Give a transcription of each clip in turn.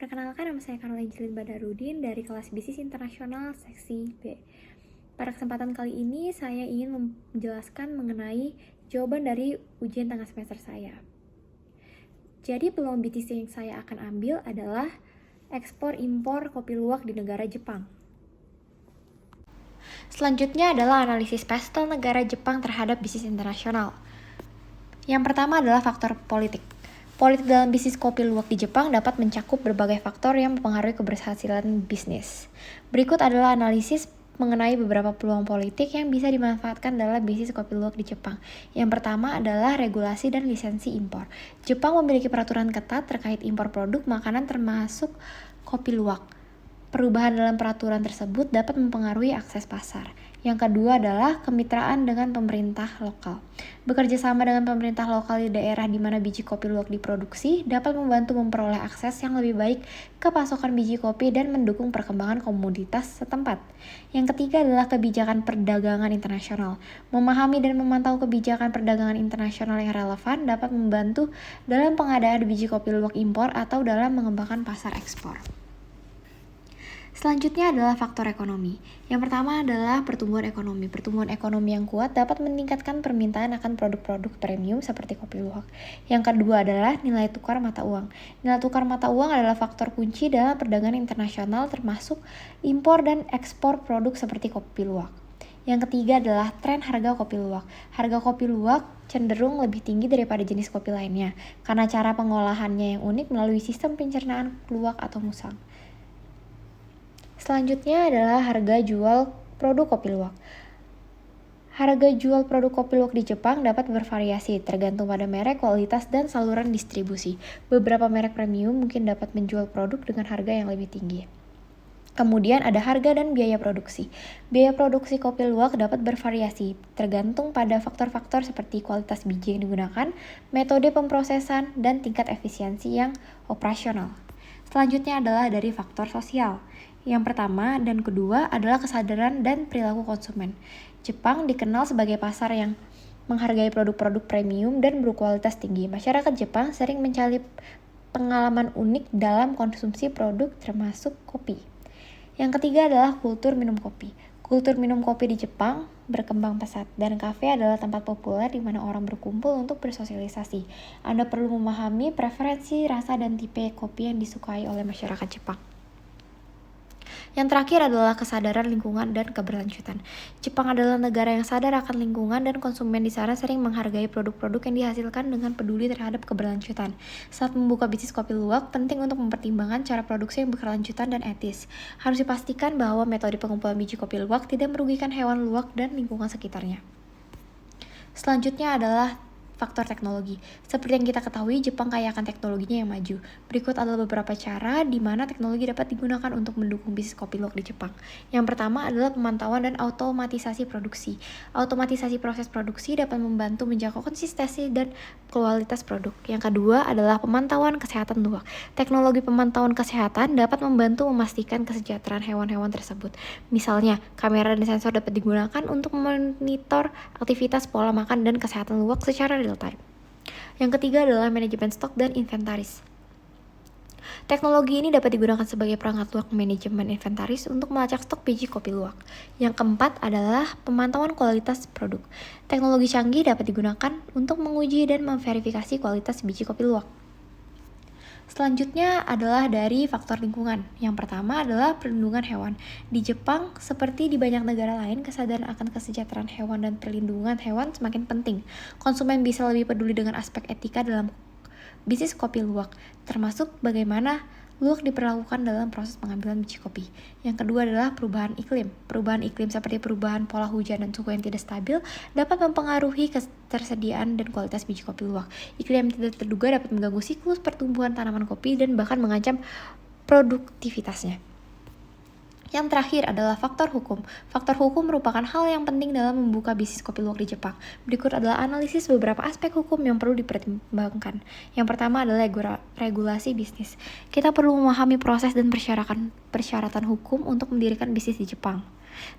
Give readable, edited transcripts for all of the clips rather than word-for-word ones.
Perkenalkan, nama saya Caroline Jilid Badarudin dari kelas Bisnis Internasional Seksi B. Pada kesempatan kali ini, saya ingin menjelaskan mengenai jawaban dari ujian tengah semester saya. Jadi, peluang bisnis yang saya akan ambil adalah ekspor-impor kopi luwak di negara Jepang. Selanjutnya adalah analisis pastel negara Jepang terhadap bisnis internasional. Yang pertama adalah faktor politik. Politik dalam bisnis kopi luwak di Jepang dapat mencakup berbagai faktor yang mempengaruhi keberhasilan bisnis. Berikut adalah analisis mengenai beberapa peluang politik yang bisa dimanfaatkan dalam bisnis kopi luwak di Jepang. Yang pertama adalah regulasi dan lisensi impor. Jepang memiliki peraturan ketat terkait impor produk makanan termasuk kopi luwak. Perubahan dalam peraturan tersebut dapat mempengaruhi akses pasar. Yang kedua adalah kemitraan dengan pemerintah lokal. Bekerja sama dengan pemerintah lokal di daerah di mana biji kopi luwak diproduksi dapat membantu memperoleh akses yang lebih baik ke pasokan biji kopi dan mendukung perkembangan komoditas setempat. Yang ketiga adalah kebijakan perdagangan internasional. Memahami dan memantau kebijakan perdagangan internasional yang relevan dapat membantu dalam pengadaan biji kopi luwak impor atau dalam mengembangkan pasar ekspor. Selanjutnya adalah faktor ekonomi. Yang pertama adalah pertumbuhan ekonomi. Pertumbuhan ekonomi yang kuat dapat meningkatkan permintaan akan produk-produk premium seperti kopi luwak. Yang kedua adalah nilai tukar mata uang. Nilai tukar mata uang adalah faktor kunci dalam perdagangan internasional termasuk impor dan ekspor produk seperti kopi luwak. Yang ketiga adalah tren harga kopi luwak. Harga kopi luwak cenderung lebih tinggi daripada jenis kopi lainnya karena cara pengolahannya yang unik melalui sistem pencernaan luwak atau musang. Selanjutnya adalah harga jual produk kopi luwak. Harga jual produk kopi luwak di Jepang dapat bervariasi tergantung pada merek, kualitas, dan saluran distribusi. Beberapa merek premium mungkin dapat menjual produk dengan harga yang lebih tinggi. Kemudian ada harga dan biaya produksi. Biaya produksi kopi luwak dapat bervariasi tergantung pada faktor-faktor seperti kualitas biji yang digunakan, metode pemrosesan, dan tingkat efisiensi yang operasional. Selanjutnya adalah dari faktor sosial. Yang pertama dan kedua adalah kesadaran dan perilaku konsumen. Jepang dikenal sebagai pasar yang menghargai produk-produk premium dan berkualitas tinggi. Masyarakat Jepang sering mencari pengalaman unik dalam konsumsi produk termasuk kopi. Yang ketiga adalah kultur minum kopi. Kultur minum kopi di Jepang berkembang pesat dan kafe adalah tempat populer di mana orang berkumpul untuk bersosialisasi. Anda perlu memahami preferensi, rasa, dan tipe kopi yang disukai oleh masyarakat Jepang. Yang terakhir adalah kesadaran lingkungan dan keberlanjutan. Jepang adalah negara yang sadar akan lingkungan dan konsumen di sana sering menghargai produk-produk yang dihasilkan dengan peduli terhadap keberlanjutan. Saat membuka bisnis kopi luwak, penting untuk mempertimbangkan cara produksi yang berkelanjutan dan etis. Harus dipastikan bahwa metode pengumpulan biji kopi luwak tidak merugikan hewan luwak dan lingkungan sekitarnya. Selanjutnya adalah faktor teknologi. Seperti yang kita ketahui, Jepang kaya akan teknologinya yang maju. Berikut adalah beberapa cara di mana teknologi dapat digunakan untuk mendukung bisnis kopi luwak di Jepang. Yang pertama adalah pemantauan dan otomatisasi produksi. Otomatisasi proses produksi dapat membantu menjaga konsistensi dan kualitas produk. Yang kedua adalah pemantauan kesehatan luwak. Teknologi pemantauan kesehatan dapat membantu memastikan kesejahteraan hewan-hewan tersebut. Misalnya, kamera dan sensor dapat digunakan untuk memonitor aktivitas pola makan dan kesehatan luwak secara real time. Yang ketiga adalah manajemen stok dan inventaris. Teknologi ini dapat digunakan sebagai perangkat lunak manajemen inventaris untuk melacak stok biji kopi luwak. Yang keempat adalah pemantauan kualitas produk. Teknologi canggih dapat digunakan untuk menguji dan memverifikasi kualitas biji kopi luwak. Selanjutnya adalah dari faktor lingkungan. Yang pertama adalah perlindungan hewan. Di Jepang, seperti di banyak negara lain, kesadaran akan kesejahteraan hewan dan perlindungan hewan semakin penting. Konsumen bisa lebih peduli dengan aspek etika dalam bisnis kopi luwak, termasuk bagaimana luwak diperlakukan dalam proses pengambilan biji kopi. Yang kedua adalah perubahan iklim. Perubahan iklim seperti perubahan pola hujan dan suhu yang tidak stabil dapat mempengaruhi ketersediaan dan kualitas biji kopi luwak. Iklim yang tidak terduga dapat mengganggu siklus pertumbuhan tanaman kopi dan bahkan mengancam produktivitasnya. Yang terakhir adalah faktor hukum. Faktor hukum merupakan hal yang penting dalam membuka bisnis kopi luwak di Jepang. Berikut adalah analisis beberapa aspek hukum yang perlu dipertimbangkan. Yang pertama adalah regulasi bisnis. Kita perlu memahami proses dan persyaratan hukum untuk mendirikan bisnis di Jepang,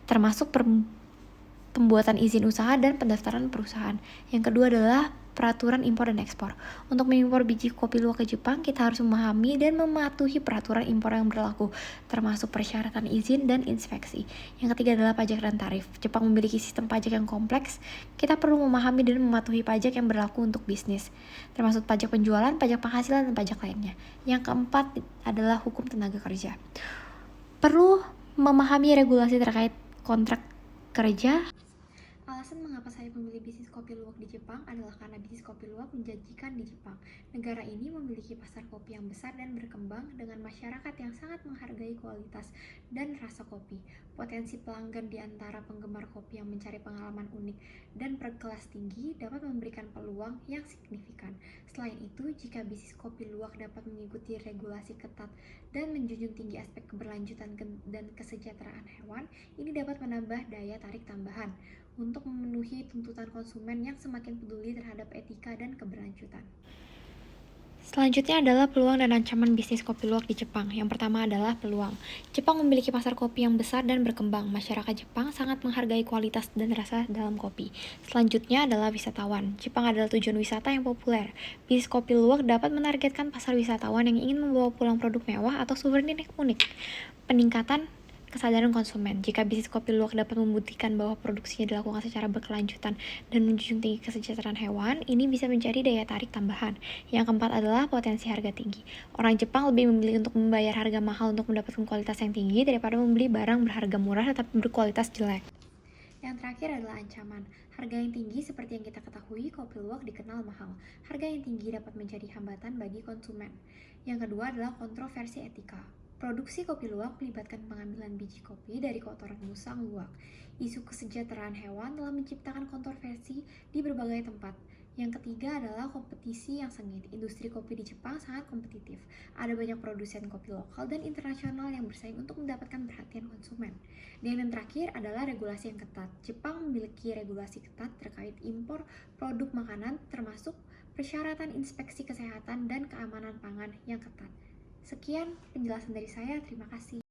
termasuk pembuatan izin usaha dan pendaftaran perusahaan. Yang kedua adalah peraturan impor dan ekspor. Untuk mengimpor biji kopi luwak ke Jepang, kita harus memahami dan mematuhi peraturan impor yang berlaku, termasuk persyaratan izin dan inspeksi. Yang ketiga adalah pajak dan tarif. Jepang memiliki sistem pajak yang kompleks. Kita perlu memahami dan mematuhi pajak yang berlaku untuk bisnis, termasuk pajak penjualan, pajak penghasilan, dan pajak lainnya. Yang keempat adalah hukum tenaga kerja. Perlu memahami regulasi terkait kontrak kerja. Alasan mengapa saya memilih bisnis kopi luwak di Jepang adalah karena bisnis kopi luwak menjanjikan di Jepang. Negara ini memiliki pasar kopi yang besar dan berkembang dengan masyarakat yang sangat menghargai kualitas dan rasa kopi. Potensi pelanggan di antara penggemar kopi yang mencari pengalaman unik dan berkelas tinggi dapat memberikan peluang yang signifikan. Selain itu, jika bisnis kopi luwak dapat mengikuti regulasi ketat dan menjunjung tinggi aspek keberlanjutan dan kesejahteraan hewan, ini dapat menambah daya tarik tambahan untuk memenuhi tuntutan konsumen yang semakin peduli terhadap etika dan keberlanjutan. Selanjutnya adalah peluang dan ancaman bisnis kopi luwak di Jepang. Yang pertama adalah peluang. Jepang memiliki pasar kopi yang besar dan berkembang. Masyarakat Jepang sangat menghargai kualitas dan rasa dalam kopi. Selanjutnya adalah wisatawan. Jepang adalah tujuan wisata yang populer. Bisnis kopi luwak dapat menargetkan pasar wisatawan yang ingin membawa pulang produk mewah atau souvenir unik. Peningkatan kesadaran konsumen. Jika bisnis kopi luwak dapat membuktikan bahwa produksinya dilakukan secara berkelanjutan dan menjunjung tinggi kesejahteraan hewan, ini bisa menjadi daya tarik tambahan. Yang keempat adalah potensi harga tinggi. Orang Jepang lebih memilih untuk membayar harga mahal untuk mendapatkan kualitas yang tinggi daripada membeli barang berharga murah tetapi berkualitas jelek. Yang terakhir adalah ancaman. Harga yang tinggi seperti yang kita ketahui, kopi luwak dikenal mahal. Harga yang tinggi dapat menjadi hambatan bagi konsumen. Yang kedua adalah kontroversi etika. Produksi kopi luwak melibatkan pengambilan biji kopi dari kotoran musang luwak. Isu kesejahteraan hewan telah menciptakan kontroversi di berbagai tempat. Yang ketiga adalah kompetisi yang sengit. Industri kopi di Jepang sangat kompetitif. Ada banyak produsen kopi lokal dan internasional yang bersaing untuk mendapatkan perhatian konsumen. Dan yang terakhir adalah regulasi yang ketat. Jepang memiliki regulasi ketat terkait impor produk makanan termasuk persyaratan inspeksi kesehatan dan keamanan pangan yang ketat. Sekian penjelasan dari saya, terima kasih.